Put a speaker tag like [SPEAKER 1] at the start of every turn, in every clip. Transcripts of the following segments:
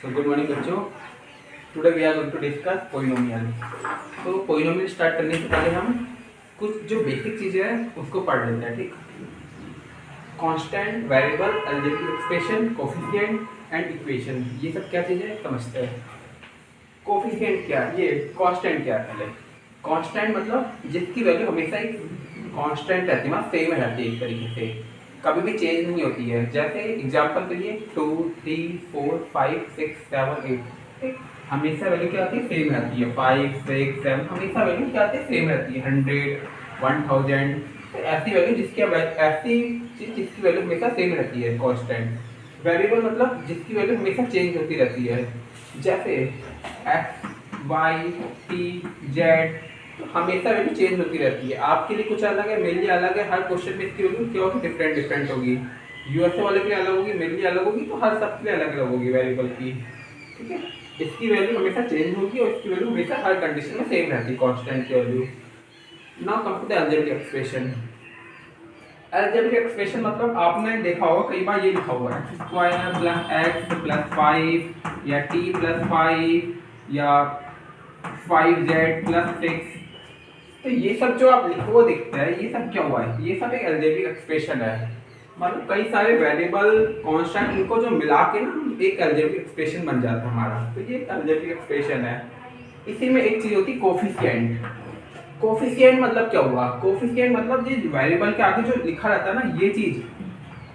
[SPEAKER 1] So good morning बच्चों. Today we are going to discuss polynomial. तो polynomial start करने से पहले हम कुछ जो बेसिक चीज़ें हैं उसको पढ़ लेते हैं, ठीक. Constant, variable, algebraic expression, coefficient and equation, ये सब क्या चीज़ें हैं समझते हैं. कोफिशिएंट क्या है, ये कांस्टेंट क्या है. पहले कांस्टेंट मतलब जिसकी वैल्यू हमेशा एक कांस्टेंट रहती है, सेम रहती है, एक तरीके से कभी भी चेंज नहीं होती है. जैसे एग्जांपल के लिए 2, 3, 4, 5, 6, 7, 8 हमेशा वैल्यू क्या आती है, सेम रहती है. 5, 6, 7 हमेशा वैल्यू क्या आती है, सेम रहती है. 100, 1000 तो ऐसी वैल्यू ऐसी चीज जिसकी वैल्यू हमेशा सेम रहती है, कांस्टेंट. वेरिएबल मतलब जिसकी वैल्यू हमेशा चेंज होती रहती है. जैसे x, y, t, z हमेशा वैल्यू चेंज होती रहती है. आपके लिए कुछ अलग है, मेरे लिए अलग है. हर क्वेश्चन में इसकी वैल्यू क्या होगी, डिफरेंट होगी. यूएसए वाले के लिए अलग होगी, मेरे लिए अलग होगी, तो हर सब के लिए अलग अलग होगी वेरिएबल की. ठीक है, इसकी वैल्यू हमेशा चेंज होगी और इसकी वैल्यू हमेशा हर कंडीशन में सेम रहती है, कांस्टेंट की value. Now come to the algebraic expression. Algebraic expression मतलब आपने देखा होगा कई बार ये लिखा हुआ है x² प्लस x प्लस 5 या t प्लस 5 या 5z प्लस 6. तो ये सब जो आप लिखो देखते हैं, ये सब क्या हुआ है, ये सब एक अलजेब्रिक एक्सप्रेशन है. मतलब कई सारे वेरिएबल कांस्टेंट इनको जो मिला के ना एक अलजेब्रिक एक्सप्रेशन बन जाता है हमारा. तो ये एक अलजेब्रिक एक्सप्रेशन है. इसी में एक चीज होती है कोफिशिएंट. कोफिशिएंट मतलब क्या हुआ, कोफिशिएंट मतलब ये वेरिएबल के आगे जो लिखा रहता है ना, ये चीज,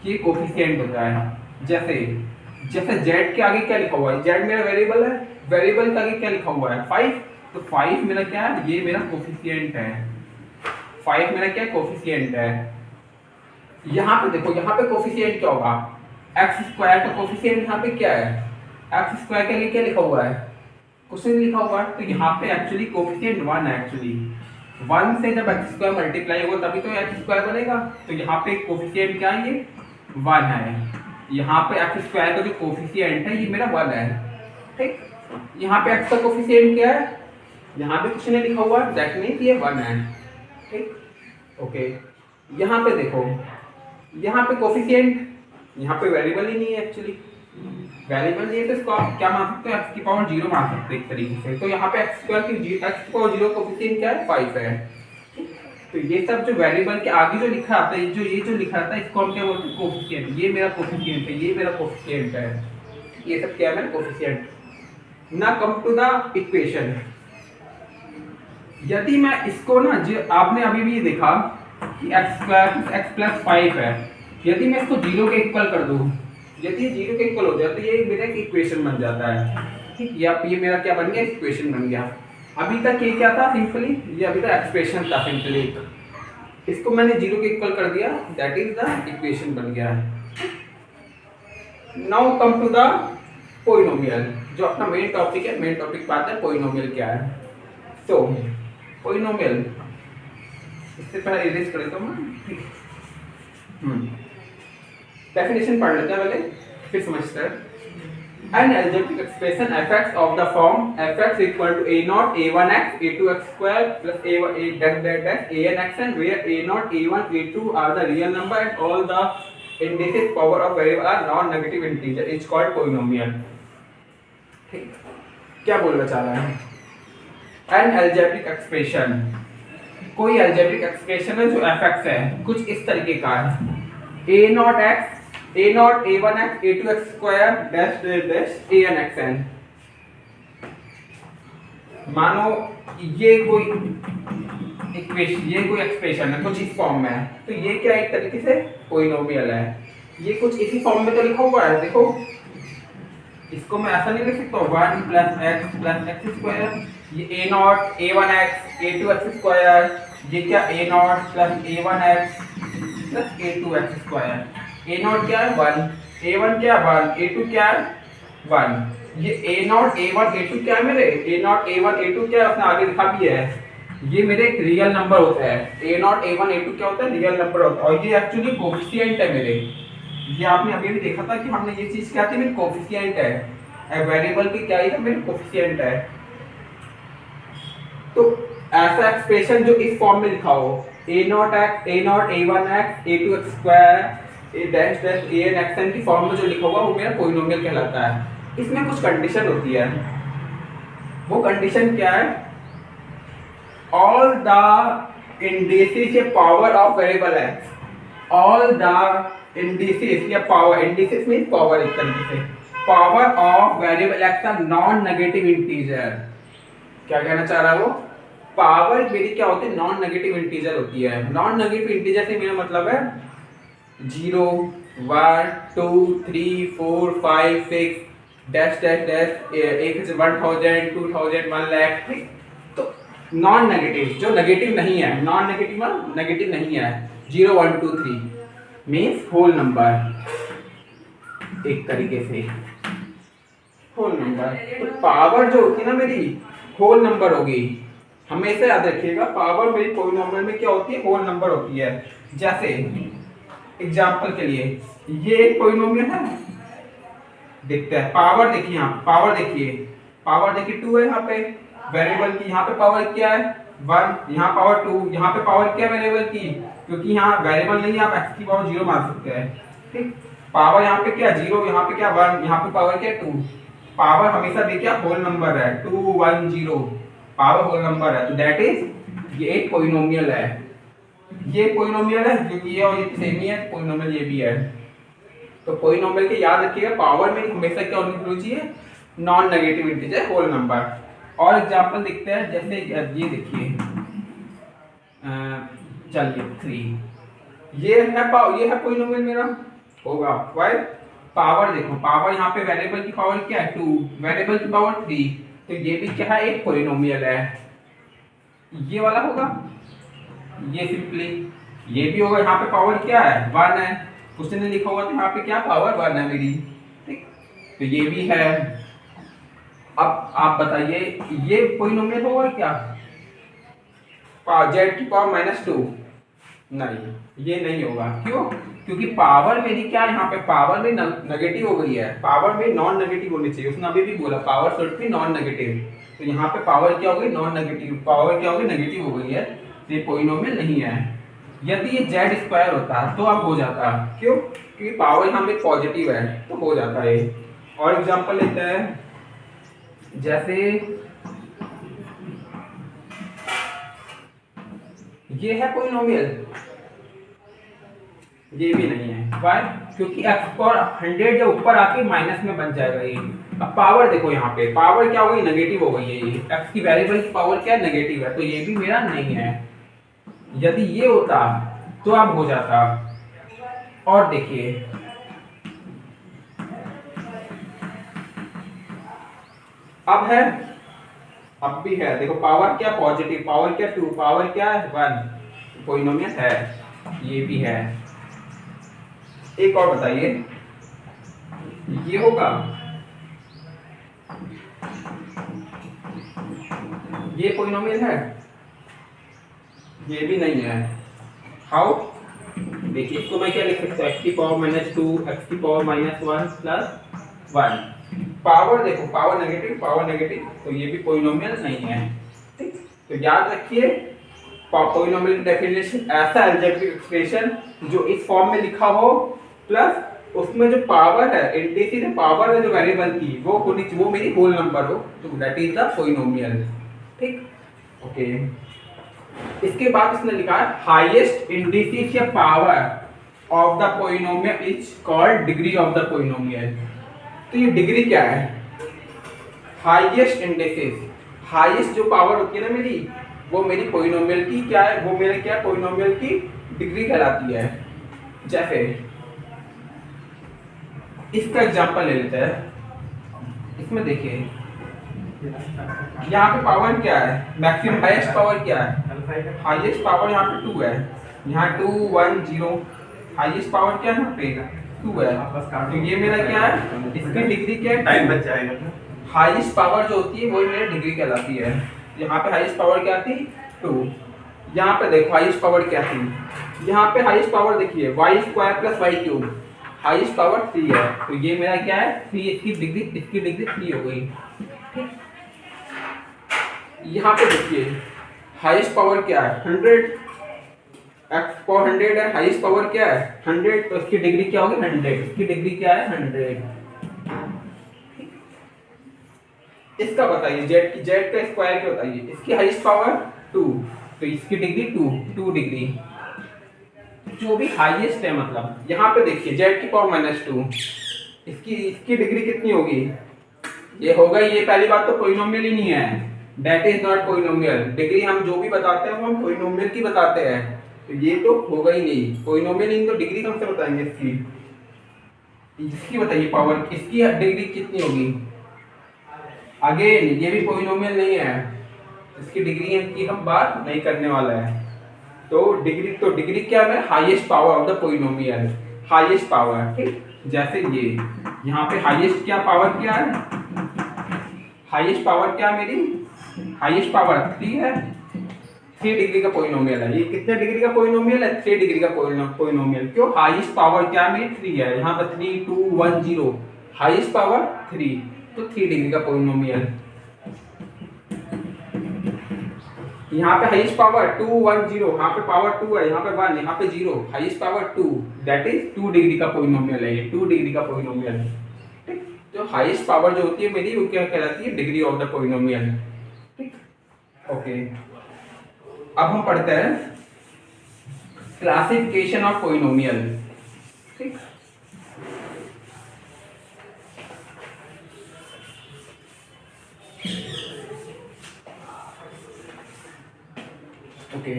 [SPEAKER 1] ये कोफिशिएंट होता है. जैसे z के आगे क्या लिखा हुआ है, z मेरा वेरिएबल है, वेरिएबल के आगे क्या लिखा हुआ है 5, तो 5 मेरा क्या है, ये मेरा कोफिशिएंट है. 5 मेरा क्या कोफिशिएंट है. यहाँ पे देखो, यहाँ पे कोफिशिएंट क्या होगा, x² का कोफिशिएंट यहाँ पे क्या है, x² के लिए क्या लिखा हुआ है, कुछ नहीं लिखा हुआ है. तो यहाँ पे एक्चुअली कोफिशिएंट 1 है. एक्चुअली 1 से जब x² मल्टीप्लाई होगा तभी तो x² बनेगा. तो यहाँ पे कोफिशिएंट क्या है, ये 1 है. यहाँ पे x² का जो कोफिशिएंट है ये मेरा 1 है. ठीक, यहाँ पे x का कोफिशिएंट क्या है, यहाँ पे कुछ नहीं लिखा हुआ, दैट मींस ये 1 है. ठीक, ओके. यहाँ पे देखो, यहाँ पे कोफिशिएंट, यहाँ पे वेरिएबल ही नहीं है. एक्चुअली वेरिएबल नहीं है तो इसको आप क्या मान सकते हो, x की पावर 0 मान सकते हैं एक तरीके से. तो यहाँ पे x² की पावर 0 कोफिशिएंट क्या है, 5 है. तो ये सब जो वेरिएबल के आगे जो लिखा आता है, ये जो लिखा आता है, इसको हम क्या बोलते हैं, कोफिशिएंट. ये मेरा कोफिशिएंट है, ये मेरा कोफिशिएंट है. ये सब क्या है, मेरा कोफिशिएंट. ना कम टू द इक्वेशन. यदि मैं इसको ना, जो आपने अभी भी देखा कि x² x प्लस 5 है, यदि मैं इसको 0 के इक्वल कर दूं, यदि ये 0 के इक्वल हो जाए तो ये मेरा एक इक्वेशन बन जाता है. ठीक, ये मेरा क्या बन गया, इक्वेशन बन गया. अभी तक ये क्या था, सिंपली ये अभी तक एक्सप्रेशन था सिंपली. इसको मैंने 0 के इक्वल कर दिया, दैट इज द इक्वेशन बन गया. Now come to the polynomial, जो अपना मेन टॉपिक है. मेन टॉपिक पे आते हैं, पॉलिनोमियल क्या है. तो पॉलिनोमियल, इससे पहले इरेज कर देता हूं मैं. डेफिनेशन पढ़ लेते हैं पहले, फिर समझते हैं. An algebraic expression fx of the form fx equal to a0 a1x a2x square plus a1 a dash dash dash anxn, where a0 a1 a2 are the real number and all the indices power of variable are non-negative integer is called polynomial. ठीक, क्या बोलना चाह रहा है. An algebraic expression, कोई algebraic expression है जो fx है, कुछ इस तरीके का है. a0x a0 a1x a2x square dash dash dash anxn. मानो ये कोई इक्वेशन, ये कोई एक्सप्रेशन है कुछ इस फॉर्म में है, तो ये क्या एक तरीके से पॉलिनोमियल है. ये कुछ इसी फॉर्म में तो लिखा हुआ है. देखो, इसको मैं ऐसा नहीं लिख सकता 1 प्लस x स्क्वायर, ये a0 a1x a2x स्क्वायर, ये क्या a0 plus a1x plus a2x square. a0 क्या है 1, a1 क्या है 1, a2 क्या है 1. ये a0 a1 a2 क्या है, मेरे a0 a1 a2 क्या है, उसने आगे लिखा भी है, ये मेरे एक रियल नंबर होता है. a0 a1 a2 क्या होता है, रियल नंबर होता है. और ये एक्चुअली कोफिशिएंट है मेरे. ये आपने अभी भी देखा था कि हमने ये चीज क्या थी, मेरी कोफिशिएंट है. वेरिएबल की क्या है, मेरी कोफिशिएंट है. तो ऐसा एक्सप्रेशन जो इस फॉर्म में लिखा हो, a0 a1x a2x square A dash dash A N x N की फॉर्म में जो लिखा हुआ वो मेरा पॉलिनोमियल कहलाता है. इसमें कुछ कंडीशन होती है। वो कंडीशन क्या है? ऑल द इंडिसेस या power of variable X, all the indices या पावर, इंडिसेस मींस पावर, एक तरीके से power of variable X are non negative integer. क्या कहना चाह रहा है वो? पावर मेरी क्या होती है? नॉन नेगेटिव इंटीजर होती है। नॉन नेगेटिव इंटीजर से मेरा मतलब है 0 1 2 3 4 5 6 डैश डैश डैश 1000 2000 1 लाख, ठीक। तो नॉन नेगेटिव, जो नेगेटिव नहीं है, नॉन नेगेटिव मतलब नेगेटिव नहीं है, 0 1 2 3 मीन्स होल नंबर, एक तरीके से होल नंबर। तो पावर जो होती है ना मेरी, होल नंबर होगी। हमेशा याद रखिएगा, पावर मेरी पॉलिनोमियल में क्या होती है? होल नंबर होती है। जैसे एग्जांपल के लिए ये एक पॉलिनोमियल है, देखते हैं पावर, देखिए यहाँ पावर देखिए, पावर देखिए 2 है यहाँ पे वेरिएबल की, यहाँ पे पावर क्या है 1, यहाँ पावर 2, यहाँ पे पावर क्या है वेरिएबल की, क्योंकि यहाँ वेरिएबल नहीं है, आप x की पावर 0 मान सकते हैं, ठीक। पावर यहाँ पे क्या 0, यहाँ पे क्या 1, यहाँ पे पावर क्या 2। पावर हमेशा देखिए होल नंबर है, 2 1 0 पावर होल नंबर है, तो दैट इज ये एक पॉलिनोमियल है। ये पॉलिनोमियल है क्योंकि ये और ये सेम ही है, पॉलिनोमियल ये भी है। तो पॉलिनोमियल के याद रखिएगा, पावर में हमेशा क्या होनी चाहिए? Non negative integer, whole number. और एग्जांपल देखते हैं, जैसे ये देखिए, चलिए 3, ये है पॉलिनोमियल मेरा, होगा वाई। पावर देखो, पावर यहाँ पे वेरिएबल की पावर क्या है 2, वेरिएबल की पावर 3, तो ये भी क्या है? एक पॉलिनोमियल है। ये वाला होगा, ये सिंपली ये भी होगा। यहाँ पे पावर क्या है 1 है, कुछ ने लिखा होगा तो यहाँ पे क्या पावर 1 है मेरी, ठीक। तो ये भी है। अब आप बताइए ये पॉलिनोमियल होगा क्या? z की पावर -2, नहीं, ये नहीं होगा। क्यों? क्योंकि पावर मेरी क्या है, यहाँ पे पावर में नेगेटिव हो गई है, पावर में नॉन नेगेटिव होनी चाहिए। उसने अभी भी बोला power should be non negative, तो यहाँ पे पावर क्या हो गई? नॉन नेगेटिव, पावर क्या हो गई? नेगेटिव हो गई है, तो ये पॉलिनोमियल नहीं है। यदि ये z² होता तो अब हो जाता। क्यों? क्योंकि पावर यहाँ पे पॉजिटिव है, तो हो जाता है। और एग्जांपल लेते हैं, जैसे ये है पॉलिनोमियल, ये भी नहीं है। वाई? क्योंकि x पर 100 जब ऊपर आके माइनस में बन जाएगा ये। अब पावर देखो, यहाँ पे पावर क्या हो गई? नेगेटिव हो गई है। ये x की वेरिएबल की पावर क्या है? नेगेटिव है, तो ये भी मेरा नहीं है। यदि ये होता तो अब हो जाता। और देखिए अब है, अब भी है, देखो पावर क्या? पॉजिटिव, पावर क्या 2, पावर क्या है 1, पॉलिनोमियल है, ये भी है। एक और बताइए, ये होगा, ये पॉलिनोमियल है, ये भी नहीं है। हाउ? देखिए इसको मैं क्या लिख सकता हूँ? x की पावर -2, x की पावर -1 प्लस 1। पावर देखो, पावर नेगेटिव, तो ये भी पॉलिनोमियल नहीं है, ठीक। तो याद रखिए, पॉलिनोमियल की डेफिनेशन ऐसा अलजेब्रिक एक्सप्रेशन जो इस फॉर्म में लिखा हो, प्लस उसमें जो पावर है, इंटीजर पावर है जो वेरिएबल की, वो मेरी होल नंबर हो, तो दैट इज द पॉलिनोमियल, ठीक। ओके, इसके बाद इसने लिखा है हाईएस्ट इंडिसेस या power of the polynomial is called degree of the polynomial. तो ये डिग्री क्या है? हाईएस्ट इंडिसेस, हाईएस्ट जो पावर होती है ना मेरी, वो मेरी पॉलिनोमियल की क्या है? वो मेरे क्या पॉलिनोमियल की डिग्री कहलाती है। जैसे इसका एग्जांपल ले लेते हैं। इसमें देखिए यहाँ पे पावर क्या है? मैक्सिमम हाईएस्ट पावर क्या है? हाईएस्ट पावर यहाँ पे 2 है, यहाँ 2 1 0, हाईएस्ट पावर क्या है यहाँ पे 2 है। तो ये मेरा क्या है? इसकी डिग्री क्या है? टाइम बच जाएगा। हाईएस्ट पावर जो होती है वही मेरी डिग्री कहलाती है। यहाँ पे हाईएस्ट पावर क्या थी? 2। यहाँ पे देखो हाईएस्ट पावर क्या थी? यहाँ पे हाईएस्ट पावर देखिए y² + y³ हाईएस्ट पावर 3 है, तो ये मेरा क्या है? 3, इसकी डिग्री 3 हो गई, ठीक। यहाँ पे देखिए हाईएस्ट पावर क्या है? 100, x पावर 100 है, हाईएस्ट पावर क्या है? 100, तो इसकी डिग्री क्या होगी? 100, इसकी डिग्री क्या है? 100। इसका बताइए, जेड की, जेड का स्क्वायर क्या बताइए, इसकी हाईएस्ट पावर 2, तो इसकी डिग्री 2 डिग्री, जो भी हाईएस्ट है, मतलब यहाँ पे देखिए जेड की पावर -2, इसकी इसकी डिग्री कितनी होगी, ये होगा, ये पहली बात तो पॉलिनोमियल ही नहीं है, that is not polynomial. Degree हम जो भी बताते हैं वो हम पॉलिनोमियल की बताते हैं, तो ये तो होगा ही नहीं पॉलिनोमियल, इन तो डिग्री कम से बताएंगे इसकी, इसकी बताइए पावर, इसकी डिग्री कितनी होगी, अगेन ये भी पॉलिनोमियल नहीं है, इसकी डिग्री की हम बात नहीं करने वाला है। तो डिग्री क्या है, highest power of the polynomial, highest power, ठीक। जैसे ये यहाँ पे हाईएस्ट क्या पावर क्या है, हाईएस्ट पावर क्या मेरी, हाईएस्ट पावर 3 है, 3 डिग्री का पॉलिनोमियल है, ये कितने डिग्री का पॉलिनोमियल है, 3 डिग्री का पॉलिनोमियल, क्यों, हाईएस्ट पावर क्या मेरी 3 है, यहाँ पर 3 2 1 0, हाईएस्ट पावर 3, तो 3 डिग्री का पॉलिनोमियल। यहाँ पे हाईएस्ट पावर 2 1 0, यहाँ पे पावर 2 है, यहाँ पे 1, यहाँ पे 0, highest power 2, that is 2 degree का पॉलिनोमियल है, ये 2 डिग्री का पॉलिनोमियल, ठीक। जो हाईएस्ट पावर जो होती है मेरी, वो क्या कहलाती है, डिग्री ऑफ द पॉलिनोमियल, ठीक। ओके, अब हम पढ़ते हैं क्लासिफिकेशन ऑफ पॉलिनोमियल, ठीक। ओके,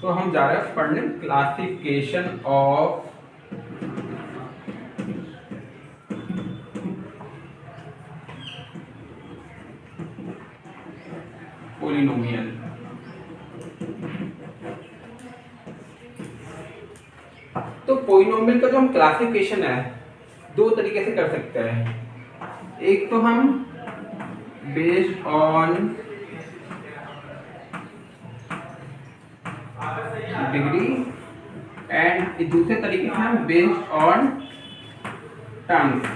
[SPEAKER 1] तो हम जा रहे हैं पढ़ने क्लासिफिकेशन ऑफ पॉलिनोमियल। तो पॉलिनोमियल का जो हम क्लासिफिकेशन है, दो तरीके से कर सकते हैं, एक तो हम बेस्ड ऑन डिग्री, एंड दूसरे तरीके से हम बेस्ड ऑन टर्म्स,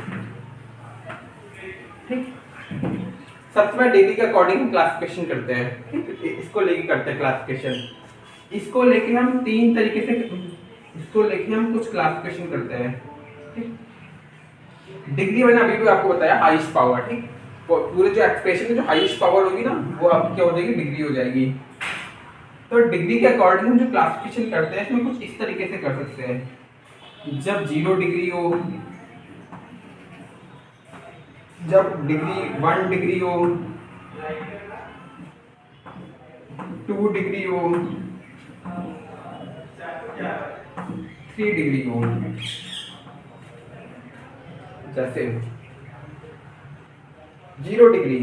[SPEAKER 1] ठीक। सबसे पहले डिग्री के अकॉर्डिंग हम क्लासिफिकेशन करते हैं, ठीक, इसको लेके करते हैं क्लासिफिकेशन, इसको लेके हम 3 तरीके से, इसको लेके हम कुछ क्लासिफिकेशन करते हैं, ठीक। डिग्री मैंने अभी भी आपको बताया हाईएस्ट पावर, ठीक, पूरे जो एक्सप्रेशन में जो हाईएस्ट पावर होगी ना, वो आपकी क्या हो जाएगी, डिग्री हो जाएगी। तो डिग्री के अकॉर्डिंग हम जो क्लासिफिकेशन करते हैं, इसमें कुछ इस तरीके से कर सकते हैं, जब 0 डिग्री हो, जब डिग्री 1 डिग्री हो, 2 डिग्री हो, 3 डिग्री हो, जैसे 0 डिग्री,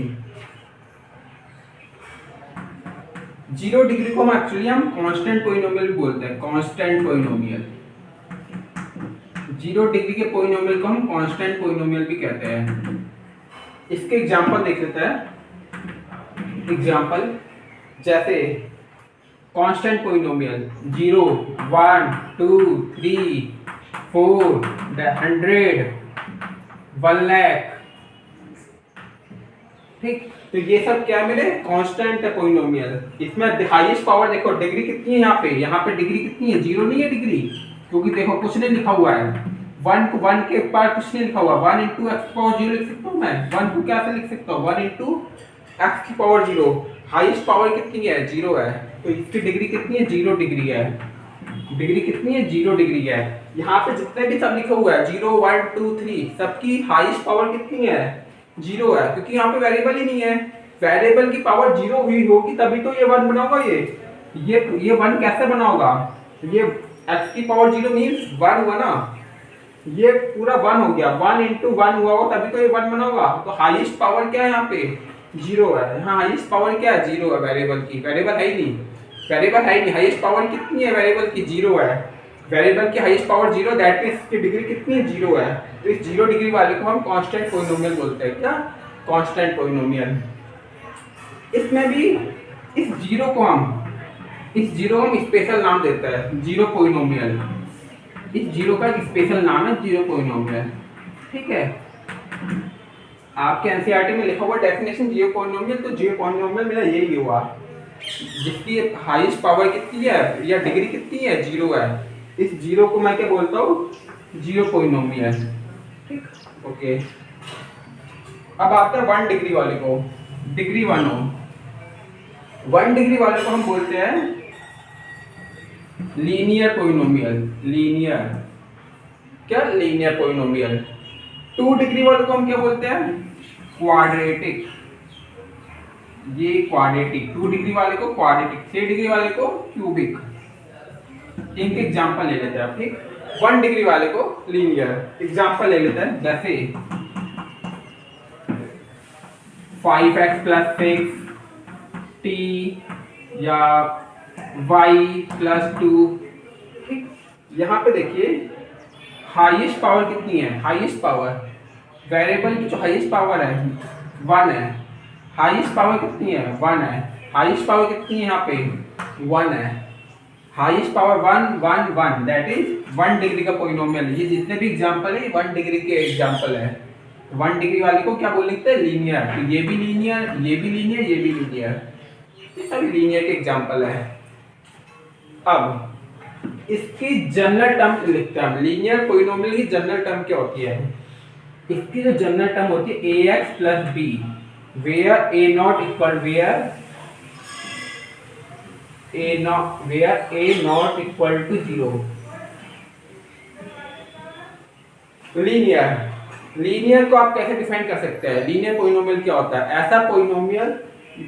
[SPEAKER 1] 0 डिग्री को हम एक्चुअली हम कांस्टेंट पॉलिनोमियल भी बोलते हैं, कांस्टेंट पॉलिनोमियल, 0 डिग्री के पॉलिनोमियल को हम कांस्टेंट पॉलिनोमियल भी कहते हैं। इसके एग्जांपल देख लेते हैं, एग्जांपल जैसे कांस्टेंट पॉलिनोमियल 0 1 2 3 4 100 1 लाख, ठीक। तो ये सब क्या है मेरे, कांस्टेंट है पॉलिनोमियल। इसमें हाईएस्ट पावर देखो, डिग्री कितनी है यहाँ पे डिग्री कितनी है, 0 नहीं है डिग्री, क्योंकि देखो कुछ नहीं लिखा हुआ है, 1 के पार कुछ नहीं लिखा हुआ, 1 × x पावर 0 लिख सकता हूँ मैं, 1 को कैसे लिख सकता हूँ, 1 × x की पावर 0, हाईएस्ट पावर कितनी है, 0 है, तो इसकी डिग्री कितनी है, 0 डिग्री है, डिग्री कितनी है, 0 डिग्री है। यहाँ पे जितने भी सब लिखा हुआ है 0 1 2 3, सबकी हाईएस्ट पावर कितनी है, 0 है, क्योंकि यहाँ पे वेरिएबल ही नहीं है, वेरिएबल की पावर 0 हुई होगी तभी तो ये 1 बना होगा, ये 1 कैसे बना होगा, ये x की पावर 0 मींस 1 हुआ ना, ये पूरा 1 हो गया, 1 × 1 हुआ होगा तभी तो ये 1 बना होगा। तो हाईएस्ट पावर क्या है यहाँ पे, 0 है, यहाँ हाईएस्ट पावर क्या है, 0 है, वेरिएबल की, वेरिएबल है ही नहीं, वेरिएबल है ही नहीं, हाईएस्ट पावर कितनी है वेरिएबल की, 0 है, वेरिएबल की हाईएस्ट पावर 0, दैट मींस इसकी डिग्री कितनी है, 0 है। तो इस 0 डिग्री वाले को हम कांस्टेंट पॉलिनोमियल बोलते हैं, क्या, कांस्टेंट पॉलिनोमियल। इसमें भी इस 0 को हम स्पेशल नाम देते हैं, 0 पॉलिनोमियल, इस 0 का स्पेशल नाम है 0 पॉलिनोमियल, ठीक है। आपके एनसीईआरटी में लिखा हुआ डेफिनेशन 0 पॉलिनोमियल, तो 0 पॉलिनोमियल मेरा यही हुआ, जिसकी हाईएस्ट पावर कितनी है या डिग्री कितनी है, 0 है, इस 0 को मैं क्या बोलता हूँ, 0 पॉलिनोमियल, ठीक। ओके, अब आता है 1 डिग्री वाले को, डिग्री 1 हो, 1 डिग्री वाले को हम बोलते हैं लीनियर पोलिनोमियल, लीनियर क्या, लीनियर पोलिनोमियल। 2 डिग्री वाले को हम क्या बोलते हैं, क्वाड्रेटिक, ये क्वाड्रेटिक, 2 डिग्री वाले को क्वाड्रेटिक, 3 डिग्री वाले को क्यूबिक। इनके एग्जांपल ले लेते हैं आप, ठीक। 1 डिग्री वाले को लीनियर, एग्जांपल ले लेते हैं, जैसे 5x + 6 t या y + 2, ठीक। यहाँ पे देखिए हाईएस्ट पावर कितनी है, हाईएस्ट पावर वेरिएबल की जो हाईएस्ट पावर है 1 है, हाईएस्ट पावर कितनी है 1 है, हाईएस्ट पावर कितनी है यहाँ पे 1 है, highest power 1 1 1, that is 1 degree का पोलिनोमियल। ये जितने भी एग्जांपल है 1 डिग्री के एग्जांपल है। 1 डिग्री वाले को क्या बोल लिखते हैं, लीनियर। तो ये भी लीनियर, ये भी लीनियर, ये भी लीनियर, ये सब लीनियर के एग्जांपल है। अब इसकी जनरल टर्म लिखते हैं हम, लीनियर पोलिनोमियल की जनरल टर्म क्या होती है, इसकी जो जनरल टर्म होती है ax + b where a0 equal where a0 equal to 0। Linear को आप कैसे डिफाइन कर सकते हैं, लीनियर पोलिनोमियल क्या होता है, ऐसा पोलिनोमियल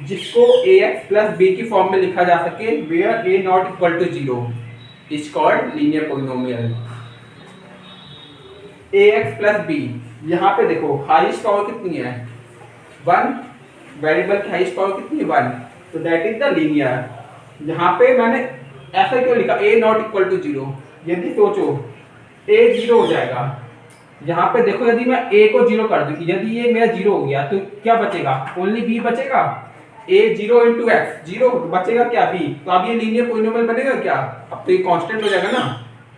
[SPEAKER 1] जिसको ax + b की फॉर्म में लिखा जा सके where a0 equal to 0 is called linear polynomial. ax + b, यहाँ पे देखो हाईएस्ट पावर कितनी है 1, वेरिएबल की हाईएस्ट पावर कितनी है 1, तो दैट इज द लीनियर। यहाँ पे मैंने ऐसा क्यों लिखा a0 इक्वल टू 0, यदि सोचो a 0 हो जाएगा, यहाँ पे देखो यदि मैं a को 0 कर दूं, यदि ये मेरा 0 हो गया तो क्या बचेगा, ओनली b बचेगा, a 0 × x 0 बचेगा क्या b, तो अब ये लीनियर पोलिनोमियल बनेगा क्या, अब तो ये कांस्टेंट हो जाएगा ना,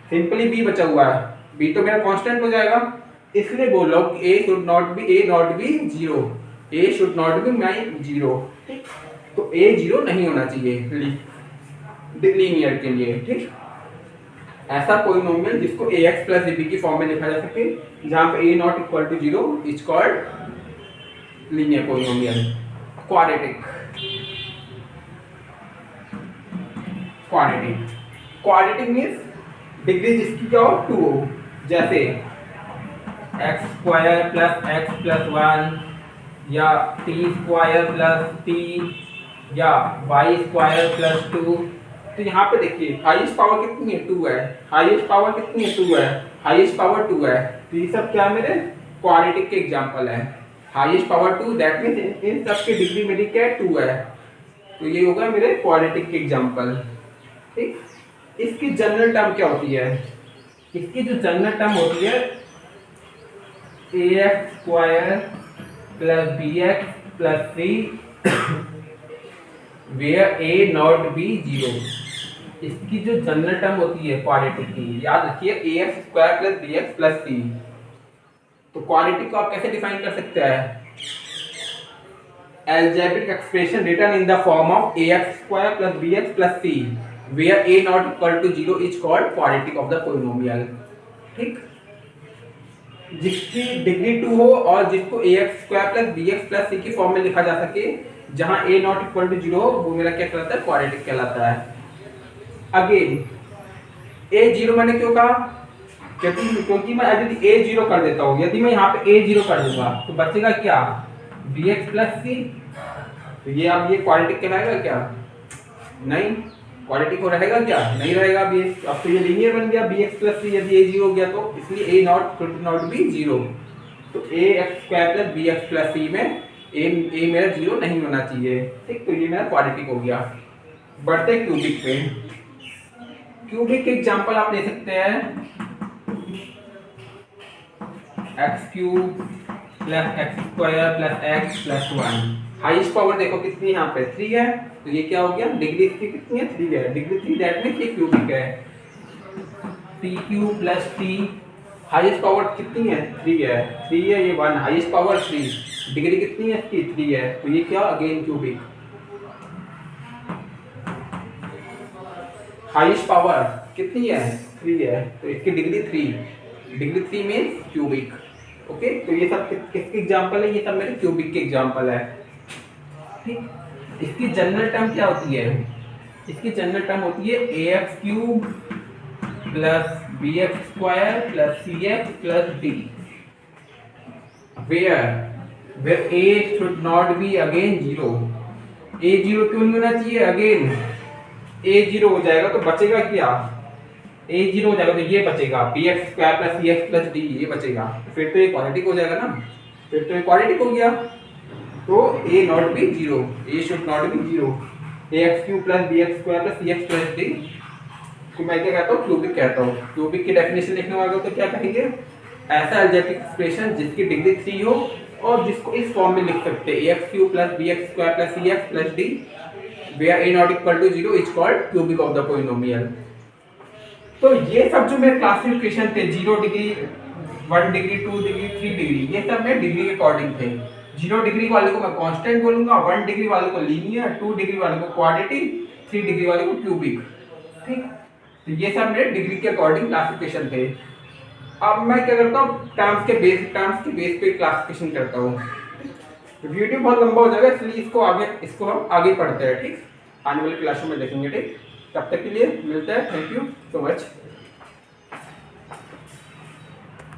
[SPEAKER 1] सिंपली b बचा हुआ है, b तो मेरा कांस्टेंट हो जाएगा। इसलिए बोल रहा हूँ a should not B 0, a should not be my 0, ठीक। तो a 0 नहीं होना चाहिए लीनियर के लिए, ठीक। ऐसा पोलिनोमियल जिसको ax + b की फॉर्म में लिखा जा सके, जहां पे a0 equal to 0 is called linear polynomial. Quadratic, quadratic means degree जिसकी क्या हो 2 हो, जैसे x² + x + 1 या t² + t या y² + 2। तो यहाँ पे देखिए हाईएस्ट पावर कितनी है 2 है, हाईएस्ट पावर कितनी है 2 है, हाईएस्ट पावर 2 है, तो ये सब क्या है मेरे क्वाड्रेटिक के एग्जांपल है। हाईएस्ट पावर 2, दैट मींस इन सब की डिग्री मेरी क्या है 2 है, तो ये होगा मेरे क्वाड्रेटिक के एग्जांपल, ठीक। इसकी जनरल टर्म क्या होती है, इसकी जो जनरल टर्म होती है ax² + bx + c where a0 be 0। इसकी जो जनरल टर्म होती है क्वाड्रेटिक की, याद रखिए ax² + bx + c। तो क्वाड्रेटिक को आप कैसे डिफाइन कर सकते हैं, algebraic expression written in the form of ax² + bx + c where a0 equal to 0 is called quadratic of the polynomial, ठीक। जिसकी डिग्री 2 हो और जिसको ax² + bx + c की फॉर्म में लिखा जा सके, जहां a0 इक्वल टू 0 हो, वो मेरा क्या कहलाता है, क्वाड्रेटिक कहलाता है। अगेन a0 मैंने क्यों कहा, क्योंकि मैं यदि a0 कर देता हूँ, यदि मैं यहाँ पे a0 कर दूंगा तो बचेगा क्या bx + c, तो ये अब ये क्वाड्रेटिक कहलाएगा क्या, नहीं, क्वाड्रेटिक हो रहेगा क्या, नहीं रहेगा। अब तो ये लीनियर बन गया bx + c, यदि a0 हो गया तो इसलिए a0 should not be 0, तो ax² + bx + c में a मेरा 0 नहीं होना चाहिए, ठीक। तो ये मेरा क्वाड्रेटिक हो गया। बढ़ते क्यूबिक पे, क्यूबिक के एग्जांपल आप ले सकते हैं x³ + x² + x + 1। Highest power देखो कितनी यहाँ पे 3 है, तो ये क्या हो गया, डिग्री इसकी कितनी है 3 है, डिग्री 3 दैट मींस ये क्यूबिक है। p³ + t, हाईएस्ट पावर कितनी है 3 है, 3 है, ये 1, हाईएस्ट पावर 3, डिग्री कितनी है इसकी 3 है, तो ये क्या अगेन क्यूबिक। हाईएस्ट पावर कितनी है 3 है, तो इसकी degree 3, degree 3 means cubic. Okay, तो ये सब किसके एग्जांपल है? ये सब मेरे क्यूबिक के एग्जांपल है। ठीक, इसकी जनरल टर्म क्या होती है? इसकी जनरल टर्म होती है a x cube plus b x square plus c x plus d, where a should not be again zero. A zero क्यों नहीं होना चाहिए? अगेन ए जीरो हो जाएगा तो बचेगा क्या? ए जीरो हो जाएगा तो ये बचेगा B x square plus c x plus D, ये बचेगा। फिर तो ये क्वाड्रेटिक हो जाएगा ना, फिर तो ये क्वाड्रेटिक हो गया। तो a not be zero, a should not be zero. A x cube plus b x square plus c x plus d को मैं क्या कहता हूँ? क्यूबिक कहता हूँ। क्यूबिक की डेफिनेशन लिखने वाले तो क्या कहेंगे? ऐसा अलजेब्रिक एक्सप्रेशन जिसकी डिग्री 3 हो और जिसको इस फॉर्म में लिख सकते हैं a x cube plus b x square plus c x plus d where a not equal to zero is called cubic of the polynomial. तो ये सब जो मेरे क्लासिफिकेशन थे, 0 डिग्री, 1 डिग्री, 2 डिग्री, 3 डिग्री, ये सब मेरे डिग्री के अकॉर्डिंग थे। 0 डिग्री वाले को मैं कांस्टेंट बोलूंगा, 1 डिग्री वाले को लीनियर, 2 डिग्री वाले को क्वाड्रेटिक, 3 डिग्री वाले को क्यूबिक। ठीक, तो ये सब मेरे डिग्री के अकॉर्डिंग क्लासिफिकेशन थे। अब मैं क्या करता हूँ? टर्म्स के बेस पे क्लासिफिकेशन करता हूँ। वीडियो बहुत लंबा हो जाएगा इसलिए इसको हम आगे पढ़ते हैं। ठीक, आने वाले क्लासों में देखेंगे। ठीक, तब तक के लिए मिलता है। Thank you so much.